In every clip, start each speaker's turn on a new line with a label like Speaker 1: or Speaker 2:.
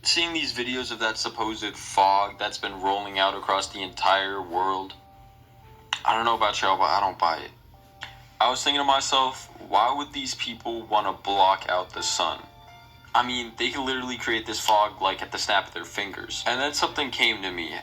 Speaker 1: Seeing these videos of that supposed fog that's been rolling out across the entire world, I don't know about y'all, but I don't buy it. I was thinking to myself, why would these people want to block out the sun? I mean, they could literally create this fog like at the snap of their fingers. And then something came to me.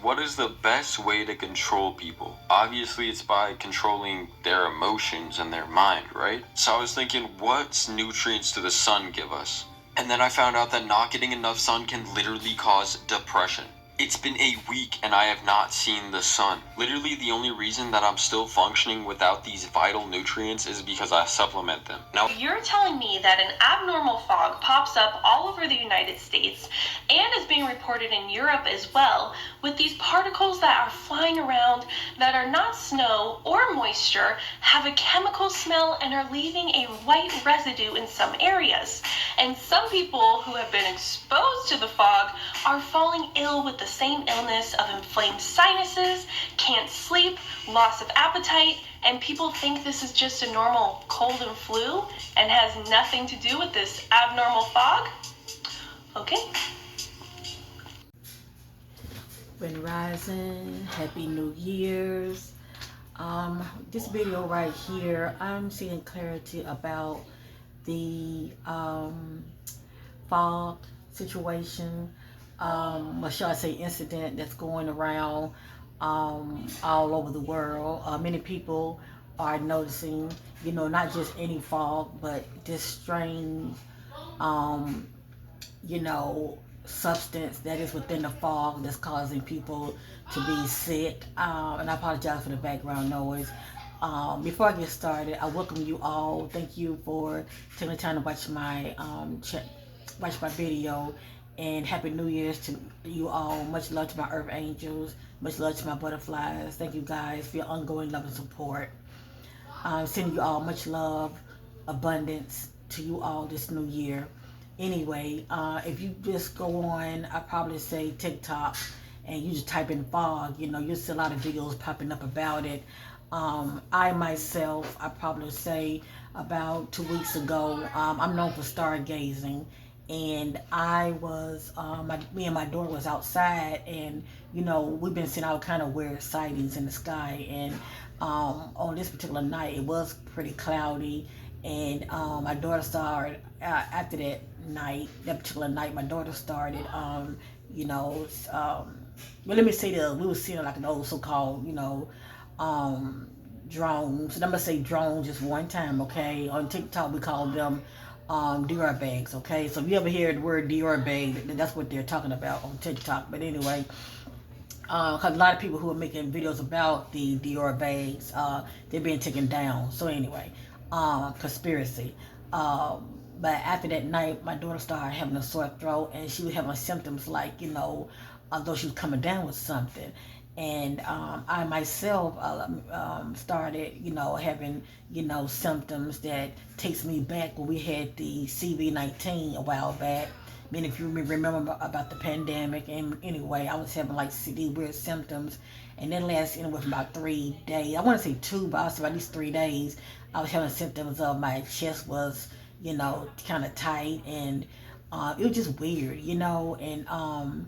Speaker 1: What is the best way to control people? Obviously, it's by controlling their emotions and their mind, right? So I was thinking, what nutrients do the sun give us? And then I found out that not getting enough sun can literally cause depression. It's been a week and I have not seen the sun. Literally, the only reason that I'm still functioning without these vital nutrients is because I supplement them. Now,
Speaker 2: you're telling me that an abnormal fog pops up all over the United States and is being reported in Europe as well, with these particles that are flying around that are not snow or moisture, have a chemical smell, and are leaving a white residue in some areas. And some people who have been exposed to the fog are falling ill with the same illness of inflamed sinuses, can't sleep, loss of appetite, and people think this is just a normal cold and flu and has nothing to do with this abnormal fog? Okay.
Speaker 3: Been rising, happy New Year's. This video right here, I'm seeing clarity about the fog situation, or shall I say incident that's going around all over the world. Many people are noticing, not just any fog, but this strange, um, substance that is within the fog that's causing people to be sick. And I apologize for the background noise. Before I get started, I welcome you all. Thank you for taking the time to watch my video, and happy New Year's to you all. Much love to my earth angels, much love to my butterflies. Thank you guys for your ongoing love and support. Sending you all much love, abundance to you all this new year. Anyway, if you just go on, I probably say TikTok, and you just type in fog, you'll see a lot of videos popping up about it. I myself, I probably say about 2 weeks ago, I'm known for stargazing, and I was, me and my daughter was outside, and we've been seeing all kind of weird sightings in the sky, and on this particular night, it was pretty cloudy, and my daughter started, after that particular night, my daughter started, well, let me say this, we were seeing like an old so-called, drones, and I'm gonna say drones just one time, okay? On TikTok, we call them Dior bags, okay? So if you ever hear the word Dior bag, that's what they're talking about on TikTok. But anyway, because a lot of people who are making videos about the Dior bags, they're being taken down. So anyway, conspiracy. But after that night, my daughter started having a sore throat, and she was having symptoms like, although she was coming down with something. And I myself started, having, symptoms that takes me back when we had the CV-19 a while back. I mean, if you remember about the pandemic, and anyway, I was having like these weird symptoms, and then lasted anywhere for about 3 days. I want to say 2, but I was about at least 3 days. I was having symptoms of my chest was, kind of tight, and it was just weird, and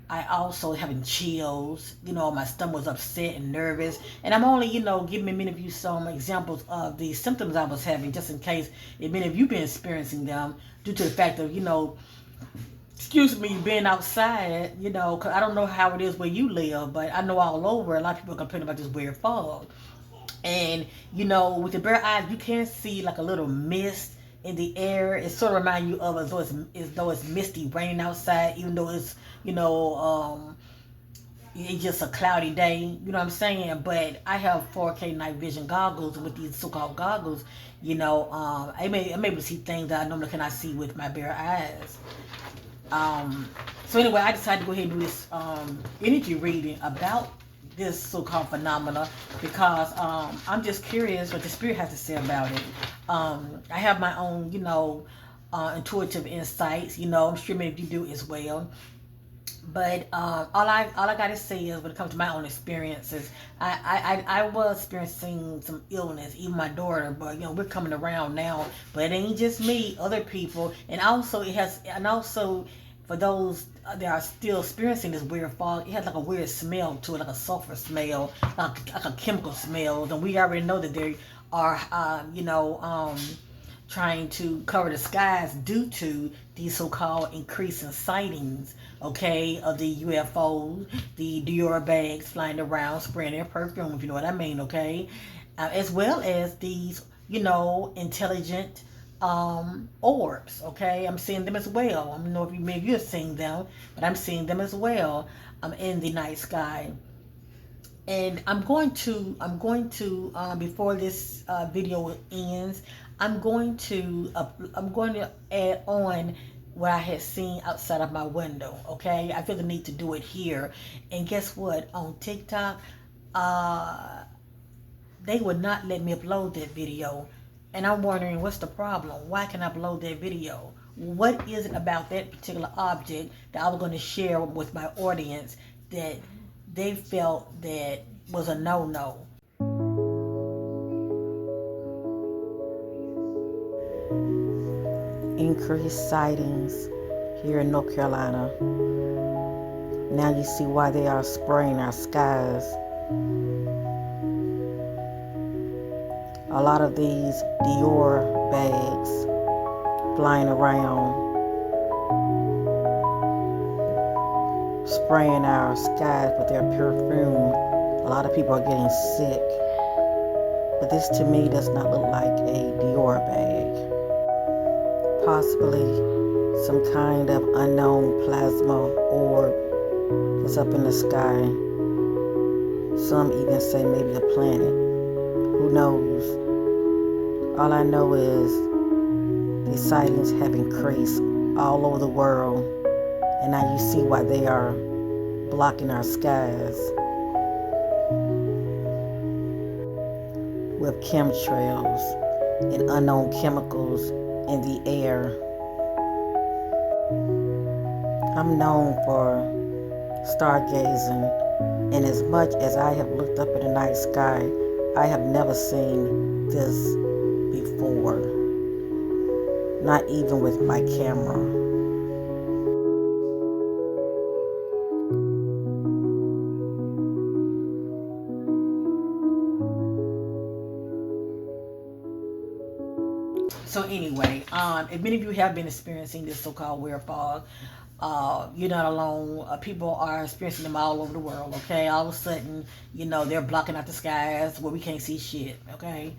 Speaker 3: I also having chills, my stomach was upset and nervous. And I'm only, giving many of you some examples of the symptoms I was having, just in case if many of you been experiencing them due to the fact of, excuse me, being outside, because I don't know how it is where you live, but I know all over a lot of people are complaining about this weird fog. And, with the bare eyes, you can see like a little mist in the air. It sort of reminds you of as though it's misty raining outside, even though it's, it's just a cloudy day. You know what I'm saying? But I have 4K night vision goggles. With these so-called goggles, I'm able to see things that I normally cannot see with my bare eyes. So anyway, I decided to go ahead and do this energy reading about this so-called phenomena, because I'm just curious what the spirit has to say about it. I have my own, intuitive insights. I'm sure many of you do as well. But all I gotta say is, when it comes to my own experiences, I was experiencing some illness, even my daughter. But we're coming around now. But it ain't just me, other people, and also for those that are still experiencing this weird fog, it has like a weird smell to it, like a sulfur smell, like a chemical smell. And we already know that they are, trying to cover the skies due to these so-called increasing sightings, okay, of the UFOs, the Dior bags flying around spraying their perfume, if you know what I mean, okay, as well as these, intelligent orbs, okay. I'm seeing them as well. I don't know if maybe you're seeing them, but I'm seeing them as well in the night sky. And I'm going to before this video ends, I'm going to add on what I had seen outside of my window. Okay, I feel the need to do it here. And guess what? On TikTok, uh, they would not let me upload that video, and I'm wondering what's the problem. Why can't I upload that video? What is it about that particular object that I was going to share with my audience that they felt that was a no-no? Increased sightings here in North Carolina. Now you see why they are spraying our skies. A lot of these Dior bags flying around, spraying our skies with their perfume. A lot of people are getting sick. But this to me does not look like a Dior bag. Possibly some kind of unknown plasma orb that's up in the sky. Some even say maybe a planet. Who knows? All I know is these sightings have increased all over the world, and now you see why they are blocking our skies with chemtrails and unknown chemicals in the air. I'm known for stargazing, and as much as I have looked up in the night sky, I have never seen this before. Not even with my camera. So anyway, if many of you have been experiencing this so-called weird fog, you're not alone. People are experiencing them all over the world, okay? All of a sudden, they're blocking out the skies where we can't see shit, okay?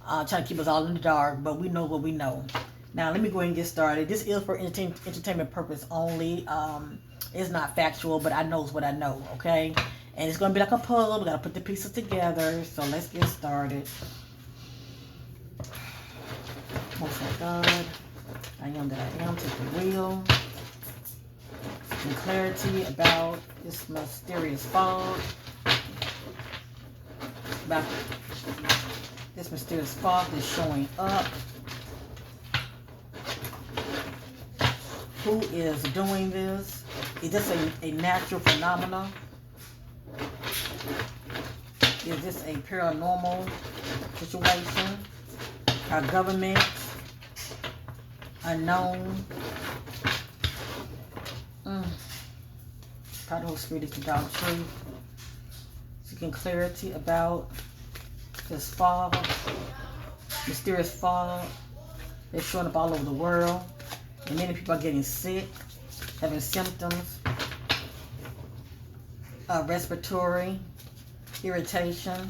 Speaker 3: Trying to keep us all in the dark, but we know what we know. Now, let me go ahead and get started. This is for entertainment purpose only. It's not factual, but I knows what I know, okay? And it's going to be like a puzzle. We got to put the pieces together. So let's get started. Most High God, I am that I am. Take the wheel. Some clarity about this mysterious fog. About this mysterious fog that's showing up. Who is doing this? Is this a natural phenomenon? Is this a paranormal situation? Our government? Unknown? God, the Holy Spirit is the God of truth. Seeking clarity about this fog, mysterious fog that's showing up all over the world. And many people are getting sick, having symptoms of respiratory irritation.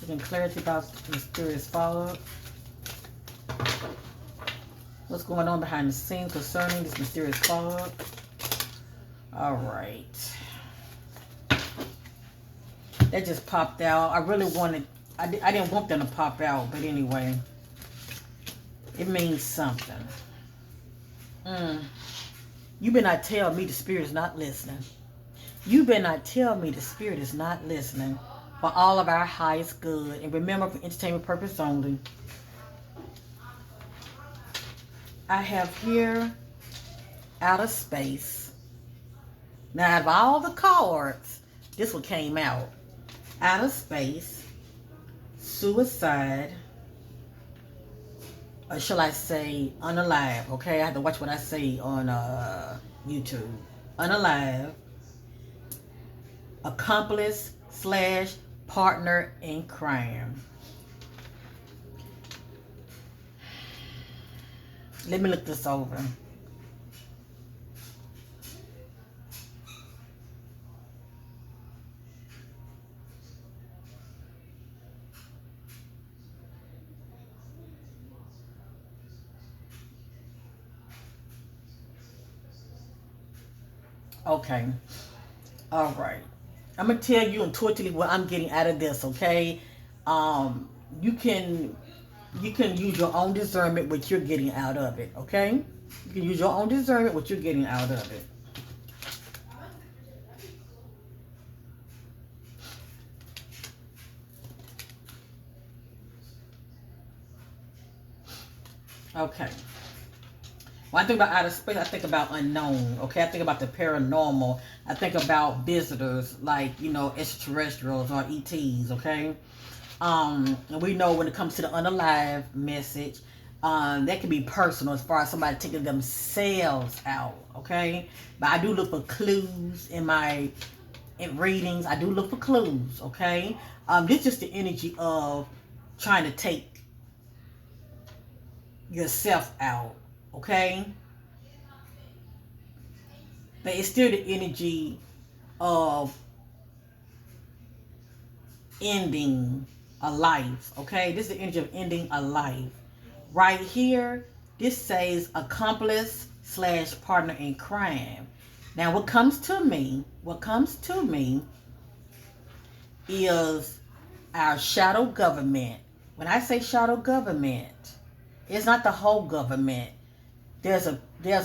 Speaker 3: Getting clarity about the mysterious fog. What's going on behind the scenes concerning this mysterious fog? All right. That just popped out. I really wanted, I didn't want them to pop out, but anyway. It means something. You better not tell me the Spirit is not listening. You better not tell me the Spirit is not listening for all of our highest good. And remember, for entertainment purpose only. I have here outer space. Now, out of all the cards, this one came out. Outer space, suicide, or shall I say unalive, okay? I have to watch what I say on YouTube. Unalive, accomplice slash partner in crime. Let me look this over. Okay. All right. I'm gonna tell you intuitively what I'm getting out of this. Okay. Um, you can use your own discernment what you're getting out of it. Okay. You can use your own discernment what you're getting out of it. Okay. When I think about outer space, I think about unknown. Okay, I think about the paranormal. I think about visitors, like extraterrestrials or ETs. Okay, and we know when it comes to the unalive message, that can be personal as far as somebody taking themselves out. Okay, but I do look for clues in readings. I do look for clues. Okay, this is just the energy of trying to take yourself out. Okay, but it's still the energy of ending a life. Okay, this is the energy of ending a life. Right here, this says accomplice slash partner in crime. Now, what comes to me is our shadow government. When I say shadow government, it's not the whole government. There's a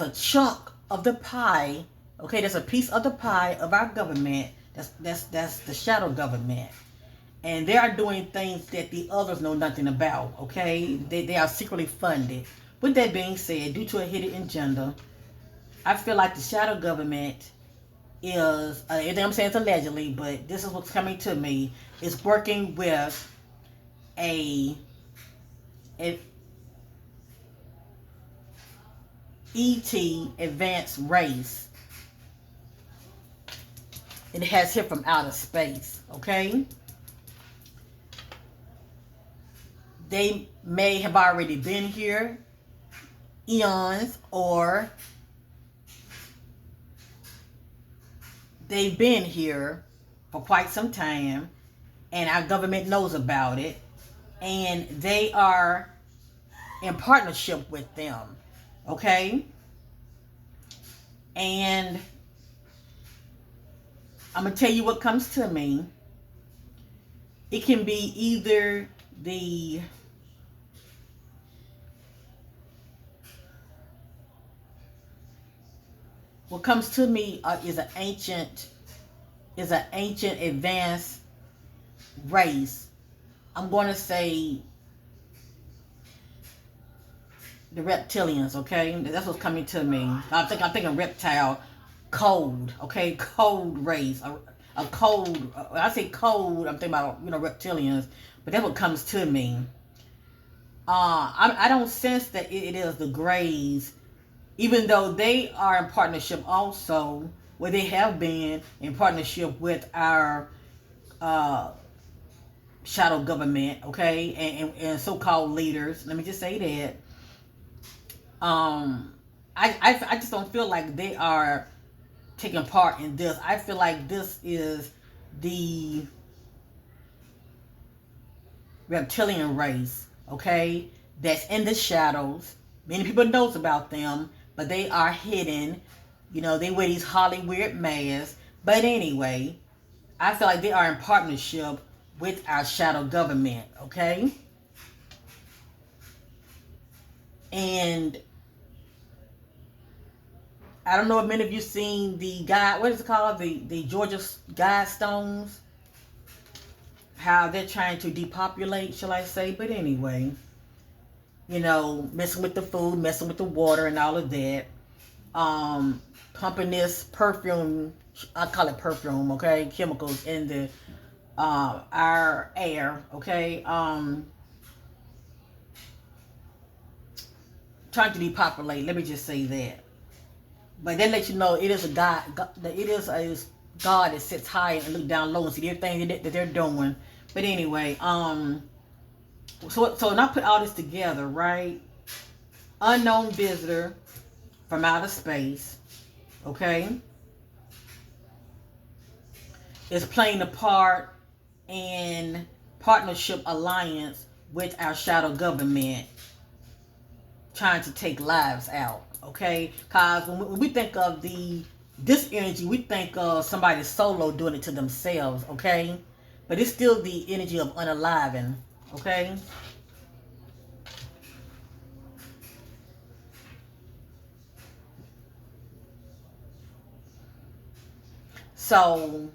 Speaker 3: chunk of the pie. Okay, there's a piece of the pie of our government. That's the shadow government, and they are doing things that the others know nothing about. Okay, they are secretly funded. With that being said, due to a hidden agenda, I feel like the shadow government is, I'm saying it's allegedly, but this is what's coming to me, is working with a ET advanced race. It has hit from outer space. Okay, they may have already been here eons, or they've been here for quite some time, and our government knows about it, and they are in partnership with them. Okay, and I'm gonna tell you what comes to me. It can be either what comes to me is an ancient advanced race. I'm going to say the reptilians. Okay, that's what's coming to me. I'm thinking reptile, cold. Okay, cold race. A cold. When I say cold, I'm thinking about reptilians. But that's what comes to me. I don't sense that it is the Greys, even though they are in partnership also, where they have been in partnership with our shadow government, okay, and so-called leaders. Let me just say that. I just don't feel like they are taking part in this. I feel like this is the reptilian race, okay, that's in the shadows. Many people knows about them, but they are hidden. They wear these Hollywood masks. But anyway, I feel like they are in partnership with our shadow government, okay? And I don't know if many of you seen the guy, what is it called? The Georgia Guidestones. How they're trying to depopulate, shall I say. But anyway, messing with the food, messing with the water and all of that. Pumping this perfume, I call it perfume, okay? Chemicals in the our air, okay? Trying to depopulate. Let me just say that. But that lets you know it is a it is a God that sits high and look down low and see everything that they're doing. But anyway, so when I put all this together, right? Unknown visitor from outer space, okay, is playing a part in partnership alliance with our shadow government, trying to take lives out. Okay, cause when we think of this energy, we think of somebody solo doing it to themselves. Okay, but it's still the energy of unaliving. Okay, so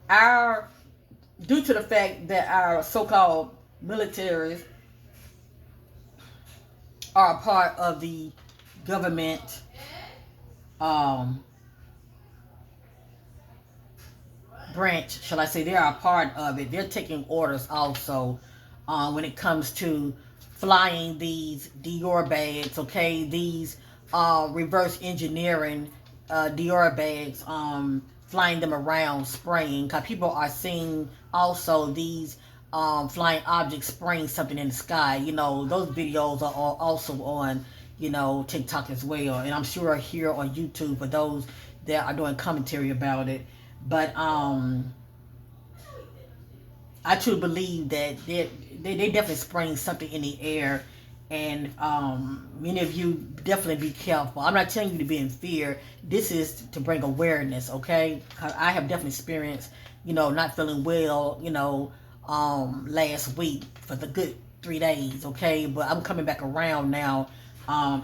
Speaker 3: our due to the fact that our so-called militaries are a part of the government um, branch, shall I say, they are a part of it. They're taking orders also when it comes to flying these Dior bags, okay? These reverse engineering Dior bags, flying them around, spraying. Because people are seeing also these flying objects spraying something in the sky. You know, those videos are also on, you know, TikTok as well. And I'm sure here on YouTube for those that are doing commentary about it. But I truly believe that they definitely spraying something in the air, and many of you definitely be careful. I'm not telling you to be in fear. This is to bring awareness, okay? I have definitely experienced, you know, not feeling well, you know, last week for the good 3 days, okay? But I'm coming back around now.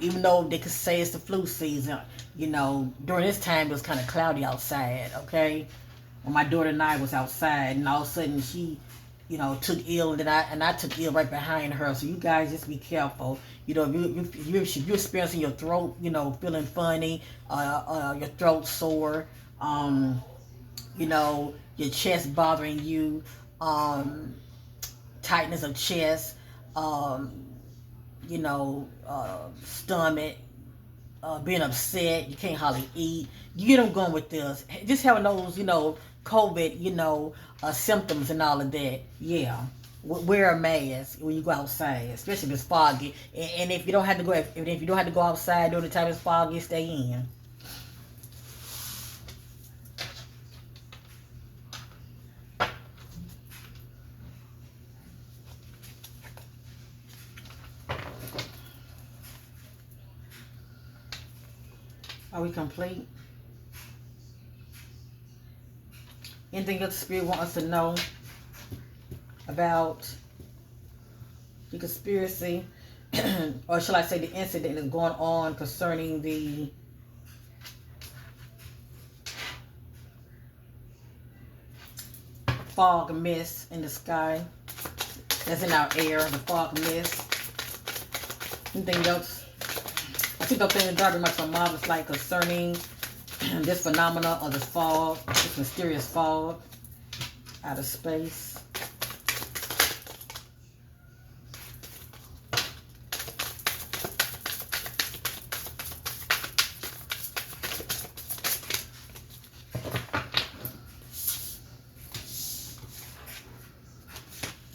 Speaker 3: Even though they could say it's the flu season, you know, during this time it was kind of cloudy outside, okay? When my daughter and I was outside, and all of a sudden she, you know, took ill, and I took ill right behind her. So you guys just be careful. You know, if you're experiencing your throat, you know, feeling funny, your throat sore, you know, your chest bothering you, tightness of chest, um, you know, stomach, being upset, you can't hardly eat. You get them going with this. Just having those, you know, COVID, you know, symptoms and all of that. Yeah. Wear a mask when you go outside, especially if it's foggy. And if you don't have to go, if you don't have to go outside during the time it's foggy, stay in. Are we complete? Anything else the Spirit want us to know about the conspiracy, or shall I say the incident that's going on concerning the fog and mist in the sky that's in our air, the fog mist? Anything else? I think those things are very much on marvelous light concerning this phenomena of this fog, this mysterious fog out of space.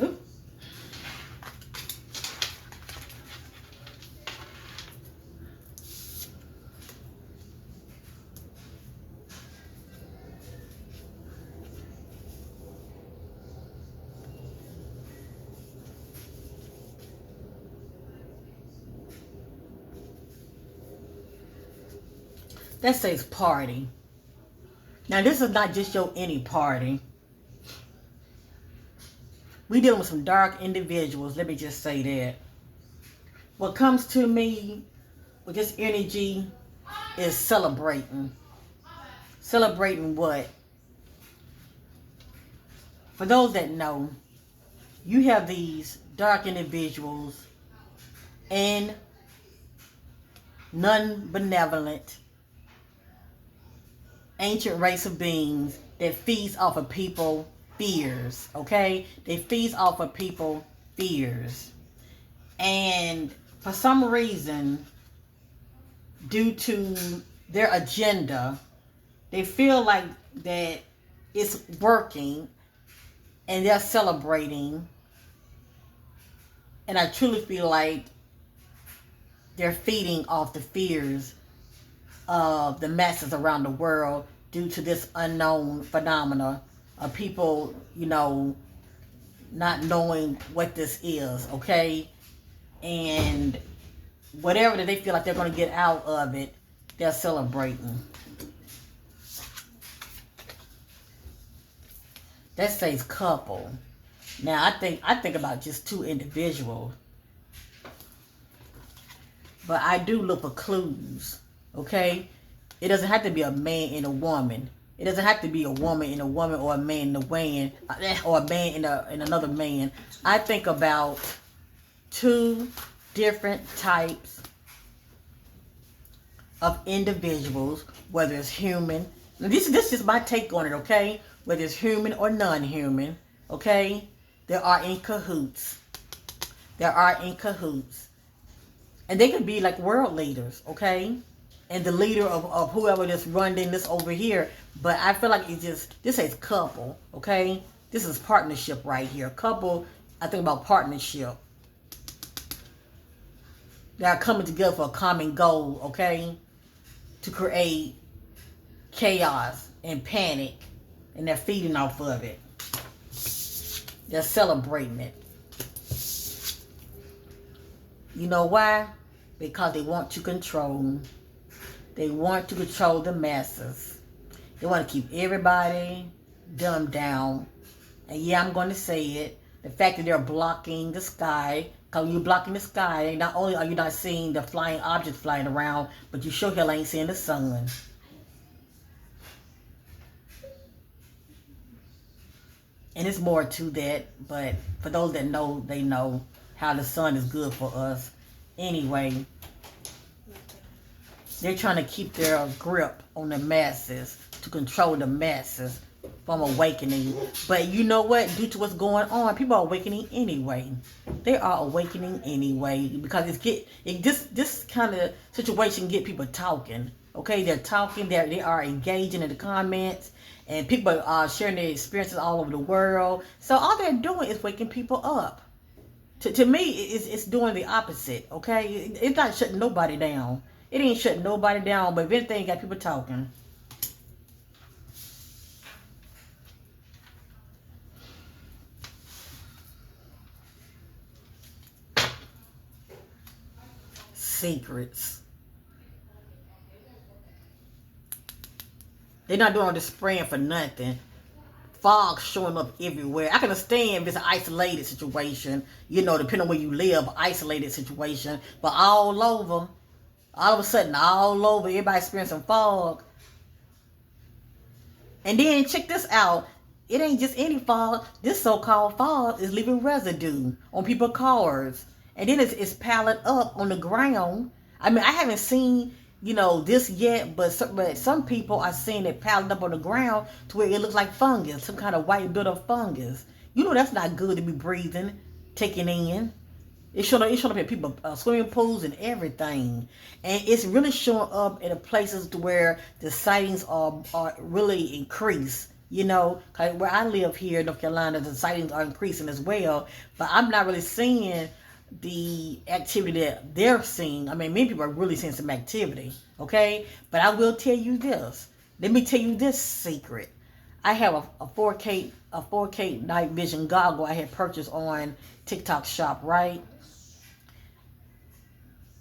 Speaker 3: Oop. That says party. Now this is not just your any party. We dealing with some dark individuals. Let me just say that. What comes to me with this energy is celebrating. Celebrating what? For those that know, you have these dark individuals and non-benevolent ancient race of beings that feeds off of people fears, okay? They feed off of people fears. And for some reason, due to their agenda, they feel like that it's working and they're celebrating. And I truly feel like they're feeding off the fears of the masses around the world due to this unknown phenomena of people, not knowing what this is, okay? And whatever that they feel like they're going to get out of it, they're celebrating. That says couple. Now I think about just two individuals, but I do look for clues. Okay, it doesn't have to be a man and a woman. It doesn't have to be a woman and a woman, or a man and a man, or a man and another man. I think about two different types of individuals, whether it's human. Now this is just my take on it, okay? Whether it's human or non-human, okay? There are in cahoots. There are in cahoots. And they could be like world leaders, okay? And the leader of whoever that's running this over here. But I feel like this says couple, okay? This is partnership right here. Couple, I think about partnership. They are coming together for a common goal, okay? To create chaos and panic. And they're feeding off of it. They're celebrating it. You know why? Because they want to control. They want to control the masses. They want to keep everybody dumbed down. And yeah, I'm going to say it. The fact that they're blocking the sky. Because when you're blocking the sky, not only are you not seeing the flying objects flying around, but you sure hell ain't seeing the sun. And it's more to that, but for those that know, they know how the sun is good for us. Anyway, they're trying to keep their grip on the masses, to control the masses from awakening. But you know what? Due to what's going on, people are awakening anyway. They are awakening anyway, because this kind of situation get people talking. Okay, they're talking. They are engaging in the comments. And people are sharing their experiences all over the world. So all they're doing is waking people up. To me, it's doing the opposite, okay? It's not shutting nobody down. It ain't shutting nobody down, but if anything, it got people talking. Secrets. They're not doing all this spraying for nothing. Fog showing up everywhere. I can understand if it's an isolated situation, depending on where you live, isolated situation. But all over, all of a sudden, all over, everybody experiencing fog. And then check this out. It ain't just any fog. This so-called fog is leaving residue on people's cars. And then it's piled up on the ground. I mean, I haven't seen this yet, but some people are seeing it piled up on the ground to where it looks like fungus, some kind of white built-up fungus. That's not good to be breathing, taking in. It's showing up at people swimming pools and everything, and it's really showing up in the places to where the sightings are really increased. Where I live here in North Carolina, the sightings are increasing as well, but I'm not really seeing the activity that they're seeing. I mean, many people are really seeing some activity, okay? But I will tell you this. Let me tell you this secret. I have a 4K night vision goggle I had purchased on TikTok shop, right?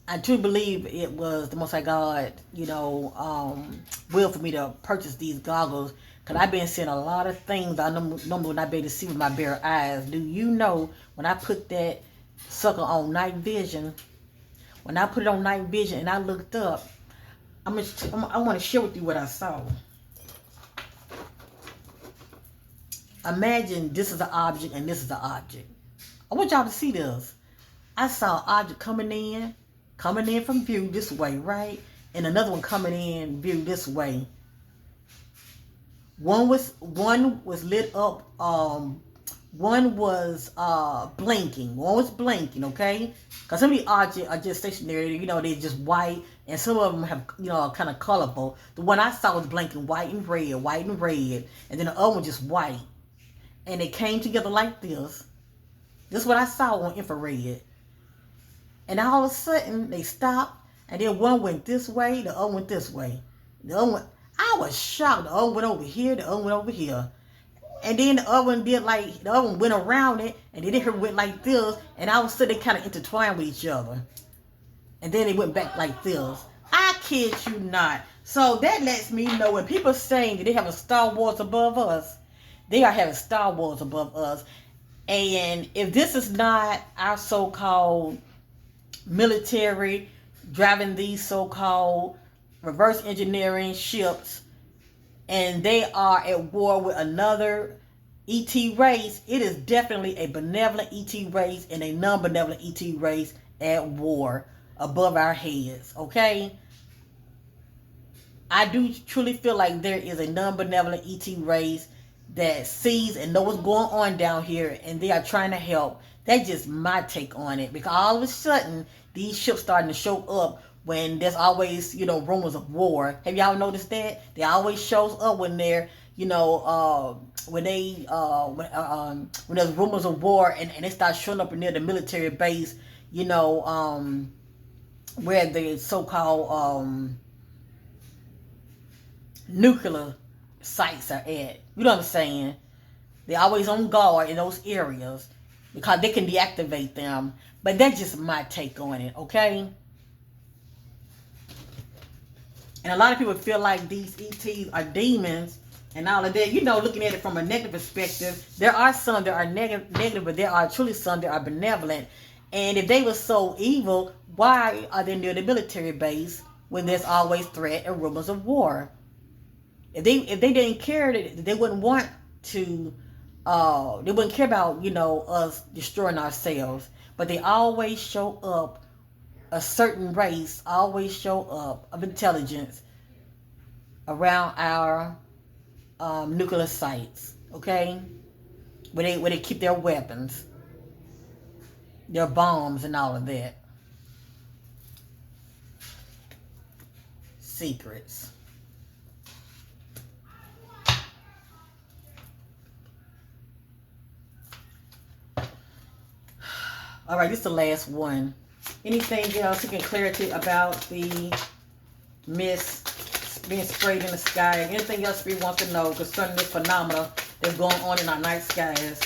Speaker 3: I truly believe it was the Most High God, will for me to purchase these goggles, because I've been seeing a lot of things I normally would not be able to see with my bare eyes. Do you know when I put that sucker on night vision, when I put it on night vision and I looked up, I want to share with you what I saw. Imagine this is an object and this is an object. I want y'all to see this. I saw an object coming in from view this way, right? And another one coming in view this way. One was lit up. One was blinking. One was blinking. Okay, because some of the objects are just stationary. They're just white, and some of them have kind of colorful. The one I saw was blinking white and red, and then the other one just white, and they came together like this. This is what I saw on infrared. And all of a sudden, they stopped, and then one went this way, the other went this way. The other one, I was shocked. The other went over here, the other went over here. And then the other one the other one went around it, and then it went like this, and all of a sudden, they kind of intertwined with each other. And then they went back like this. I kid you not. So that lets me know when people saying that they have a Star Wars above us, they are having Star Wars above us. And if this is not our so-called military driving these so-called reverse engineering ships, and they are at war with another ET race, it is definitely a benevolent ET race and a non-benevolent ET race at war above our heads. Okay, I do truly feel like there is a non-benevolent ET race that sees and knows what's going on down here, and they are trying to help. That's just my take on it, because all of a sudden these ships starting to show up when there's always rumors of war. Have y'all noticed that? They always shows up when they're when there's rumors of war, and they start showing up near the military base, where the so-called nuclear sites are at. You know what I'm saying? They're always on guard in those areas because they can deactivate them. But that's just my take on it, okay? And a lot of people feel like these ETs are demons and all of that. Looking at it from a negative perspective, there are some that are negative, but there are truly some that are benevolent. And if they were so evil, why are they near the military base when there's always threat and rumors of war? If they didn't care, they wouldn't want to. They wouldn't care about us destroying ourselves. But they always show up. A certain race always show up of intelligence around our nuclear sites. Okay, where they keep their weapons, their bombs, and all of that. Secrets. All right, this is the last one. Anything else to get clarity about the mist being sprayed in the sky? Anything else we want to know concerning this phenomena that's going on in our night skies?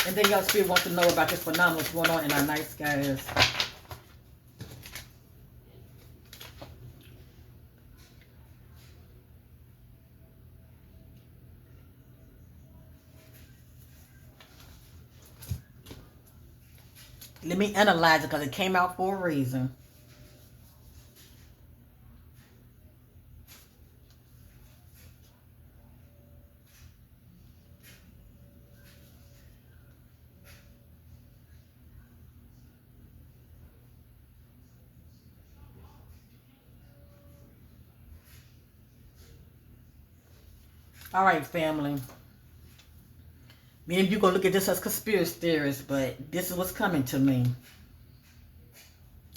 Speaker 3: Anything else we want to know about this phenomenon that's going on in our night skies? Let me analyze it because it came out for a reason. All right, family. Many of you gonna look at this as conspiracy theorists, but this is what's coming to me.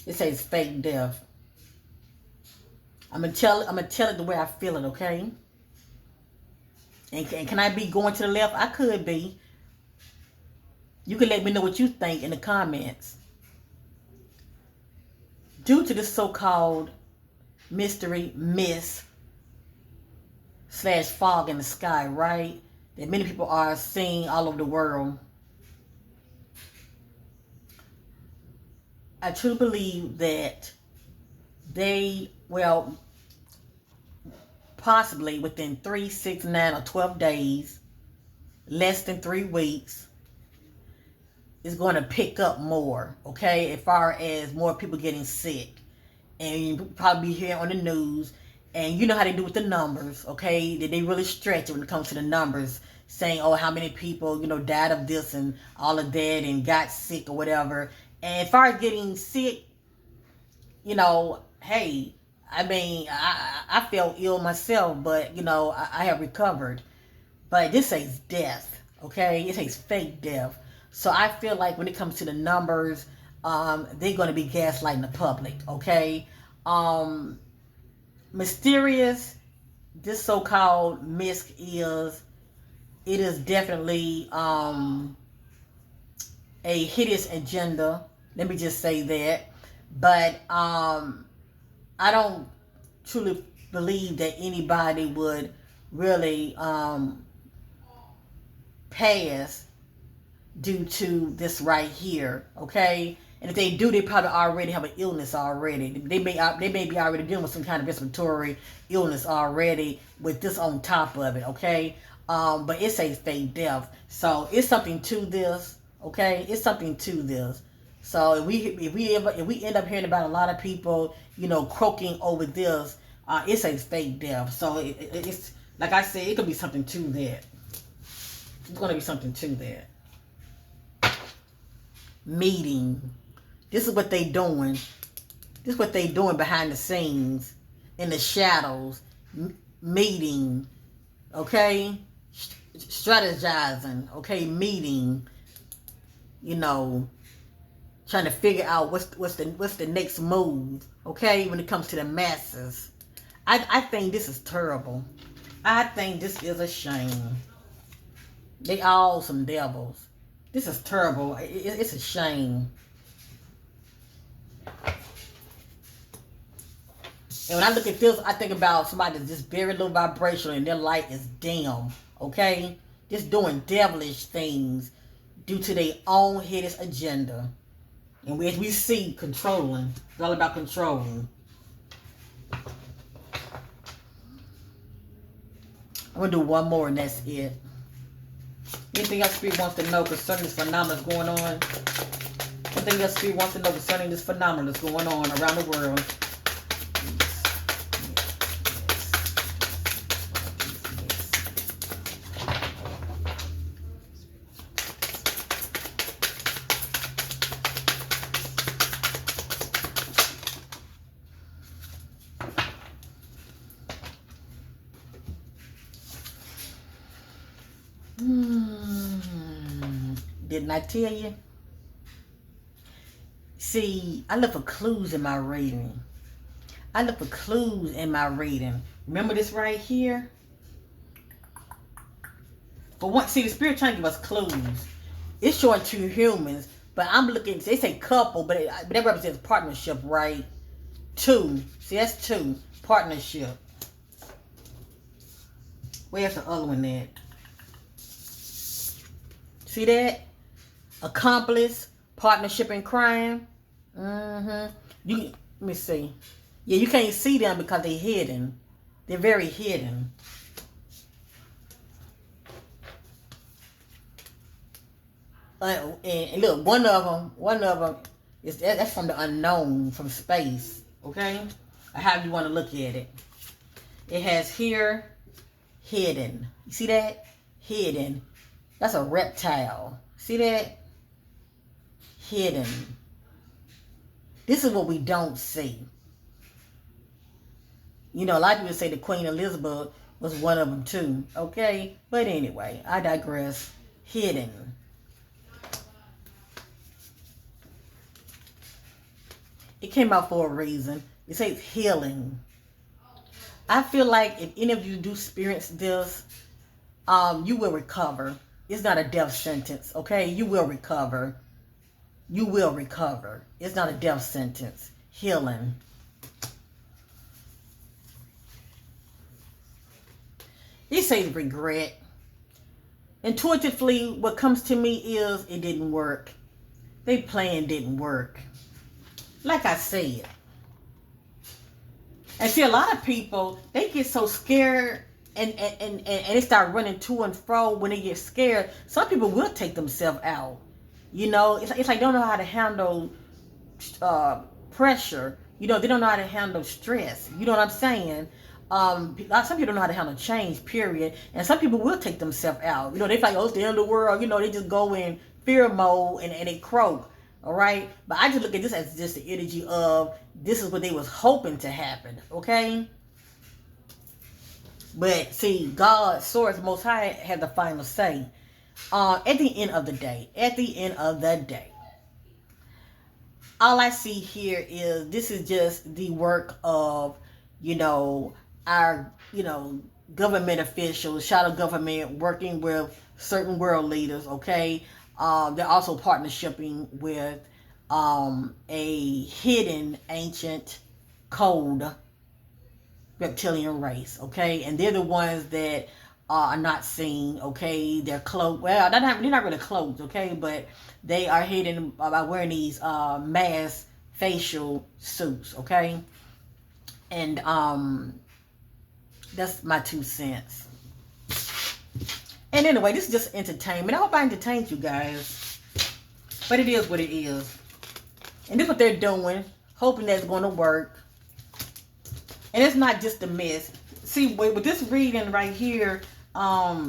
Speaker 3: It says fake death. I'm gonna tell it the way I feel it, okay? And can I be going to the left? I could be. You can let me know what you think in the comments. Due to this so-called mystery mist / fog in the sky, right? That many people are seeing all over the world. I truly believe that possibly within 3, 6, 9, or 12 days, less than 3 weeks, is going to pick up more, okay? As far as more people getting sick. And you probably be hearing on the news. And you know how they do with the numbers, okay? They really stretch it when it comes to the numbers, saying, oh, how many people, died of this and all of that and got sick or whatever. And as far as getting sick, hey, I mean, I felt ill myself, but I have recovered. But this says death, okay? It says fake death. So I feel like when it comes to the numbers, they're going to be gaslighting the public, okay? Um, Mysterious, this so-called MISC it is definitely a hideous agenda. Let me just say that. But I don't truly believe that anybody would really pass due to this right here, okay? And if they do, they probably already have an illness already. They may be already dealing with some kind of respiratory illness already with this on top of it, okay? But it says fake death, so it's something to this, okay? It's something to this. So if we end up hearing about a lot of people, croaking over this, it says fake death. So it's like I said, it could be something to that. It's going to be something to that. Meeting. This is what they doing. This is what they doing behind the scenes, in the shadows. Meeting. Okay? Strategizing. Okay? Meeting. Trying to figure out what's the next move. Okay? When it comes to the masses. I think this is terrible. I think this is a shame. They all some devils. This is terrible. It's a shame. And when I look at this, I think about somebody that's just very low vibrational and their light is dim. Okay? Just doing devilish things due to their own hideous agenda. And as we see, controlling. It's all about controlling. I'm going to do one more and that's it. Anything else Spirit wants to know concerning this phenomenon that's going on? Anything else Spirit wants to know concerning this phenomenon that's going on around the world? Didn't I tell you? See, I look for clues in my reading. Remember this right here? For one, see, the Spirit trying to give us clues. It's showing two humans, but I'm looking, they say couple, but that represents partnership, right? Two. See, that's two. Partnership. Where's the other one at? See that? Accomplice, partnership in crime. Let me see. Yeah, you can't see them because they're hidden. They're very hidden. And look, one of them is that's from the unknown, from space. Okay, how you want to look at it? It has here, hidden. You see that? Hidden. That's a reptile. See that? Hidden. This is what we don't see. A lot of people say the Queen Elizabeth was one of them too. Okay? But anyway, I digress. Hidden. It came out for a reason. It says healing. I feel like if any of you do experience this, you will recover. It's not a death sentence, okay? You will recover. You will recover. It's not a death sentence. Healing. He says regret. Intuitively, what comes to me is it didn't work. Their plan didn't work. Like I said. And see, a lot of people, they get so scared and they start running to and fro when they get scared. Some people will take themselves out. It's like they don't know how to handle pressure. They don't know how to handle stress. You know what I'm saying? Some people don't know how to handle change, period. And some people will take themselves out. They feel like, oh, it's the end of the world. They just go in fear mode and they croak. All right, but I just look at this as just the energy of this is what they was hoping to happen. Okay, but see, God, Source, Most High, had the final say. At the end of the day, all I see here is this is just the work of, you know, our, government officials, shadow government working with certain world leaders, okay? They're also partnershiping with a hidden ancient code reptilian race, okay? And they're the ones that are not seen, okay? They're cloaked. Well, they're not really cloaked, okay? But they are hidden by wearing these mass facial suits, okay? And that's my 2 cents. And anyway, this is just entertainment. I hope I entertained you guys. But it is what it is. And this is what they're doing, hoping that's going to work. And it's not just a mess. See, with this reading right here, I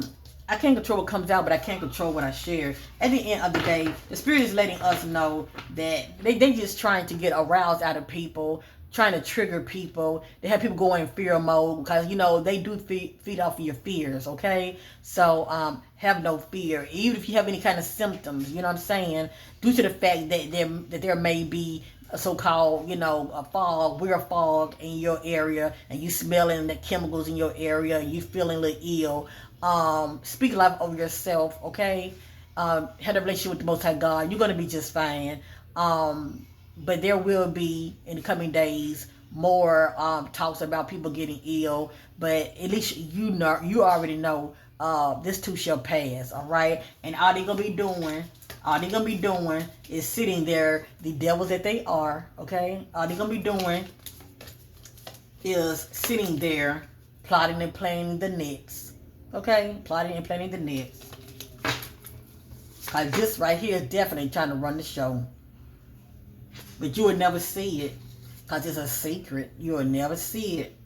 Speaker 3: can't control what comes out, but I can't control what I share. At the end of the day, the Spirit is letting us know that they just trying to get aroused out of people, trying to trigger people. They have people going in fear mode because, they do feed off of your fears, okay? So, have no fear. Even if you have any kind of symptoms, you know what I'm saying? Due to the fact that there may be a so-called, a fog, we're a fog in your area, and you smelling the chemicals in your area, and you feeling a little ill. Speak life over yourself, okay? Have a relationship with the Most High God. You're gonna be just fine. But there will be in the coming days more talks about people getting ill. But at least you already know this too shall pass. All right, and all they're gonna be doing is sitting there, the devils that they are. Okay, all they're gonna be doing is sitting there, plotting and planning the next. Okay, plotting and planning the next. Cause this right here is definitely trying to run the show. But you will never see it. Because it's a secret. You will never see it.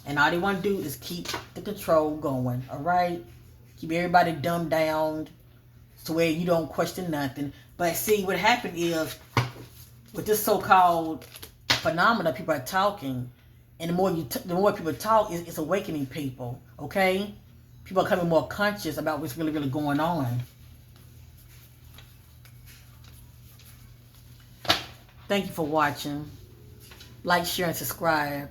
Speaker 3: And all they want to do is keep the control going. Alright? Keep everybody dumbed down to where you don't question nothing. But see, what happened is, with this so-called phenomena, people are talking. And the more people talk, it's awakening people. Okay? People are becoming more conscious about what's really, really going on. Thank you for watching. Like, share, and subscribe.